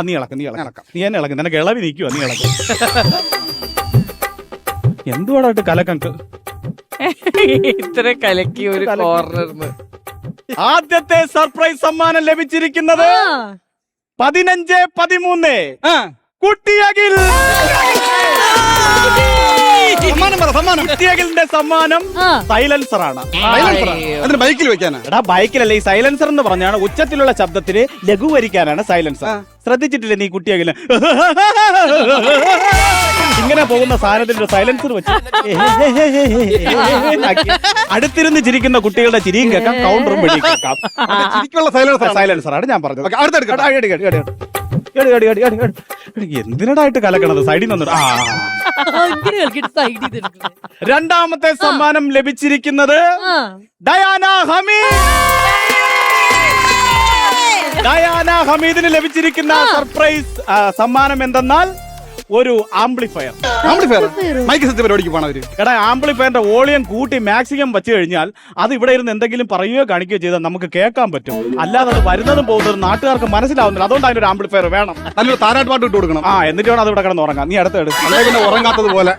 നീ ഇളക്കം നീ എന്നെ ഇളക്കും നിനക്ക് ഇളവി നിൽക്കുവാ നീ ഇളക്കം എന്തുവാടായിട്ട് കലക്കങ്ക് ഇത്ര കലക്കി ഒരു കോർണർന്ന്. ആദ്യത്തെ സർപ്രൈസ് സമ്മാനം ലഭിച്ചിരിക്കുന്നത് 15-13 കുട്ടിയകിൽ. കുട്ടിയകിലിന്റെ സമ്മാനം സൈലൻസർ ആണ്. അതിന് ബൈക്കിൽ വെക്കാനാ? എടാ ബൈക്കിലല്ല, ഈ സൈലൻസർ എന്ന് പറഞ്ഞാണ് ഉച്ചത്തിലുള്ള ശബ്ദത്തിന് ലഘൂകരിക്കാനാണ് സൈലൻസർ. ശ്രദ്ധിച്ചിട്ടില്ലേ നീ കുട്ടിയകില് ഇങ്ങനെ പോകുന്ന സാധനത്തിന്റെ സൈലൻസർ വെച്ച് അടുത്തിരുന്ന് ചിരിക്കുന്ന കുട്ടികളുടെ ചിരിയും കേൾക്കാം, കൗണ്ടറും വെടി കേൾക്കാം. സൈലൻസറാണ് ഞാൻ പറഞ്ഞത്. എന്തിനടായിട്ട് കലക്കണത്? സൈഡിൽ നിന്ന് രണ്ടാമത്തെ സമ്മാനം ലഭിച്ചിരിക്കുന്നത് ഡയാന ഹമീദ്. ഡയാന ഹമീദിന് ലഭിച്ചിരിക്കുന്ന സർപ്രൈസ് സമ്മാനം എന്തെന്നാൽ ഒരു ആംപ്ലിഫയർ. മൈക്ക് സെറ്റ് പരിപാടിക്ക് പോണ അവര്. എടാ ആംപ്ലിഫയറിന്റെ വോളിയം കൂട്ടി മാക്സിമം വെച്ച് കഴിഞ്ഞാൽ അത് ഇവിടെ ഇരുന്ന് എന്തെങ്കിലും പറയുകയോ കാണിക്കുകയോ ചെയ്താൽ നമുക്ക് കേൾക്കാൻ പറ്റും. അല്ലാതെ അത് വരുന്നതും പോകുന്നതും നാട്ടുകാർക്ക് മനസ്സിലാവുന്നില്ല. അതുകൊണ്ട് അതിനൊരു ആംപ്ലിഫയർ വേണം. നല്ലൊരു താരാട്ട് പാട്ട് ഇട്ട് കൊടുക്കണം. എന്നിട്ട് വേണം അത് ഇവിടെ കിടന്ന് ഉറങ്ങാം. നീ അടുത്ത് പിന്നെ ഉറങ്ങാത്തത് പോലെ.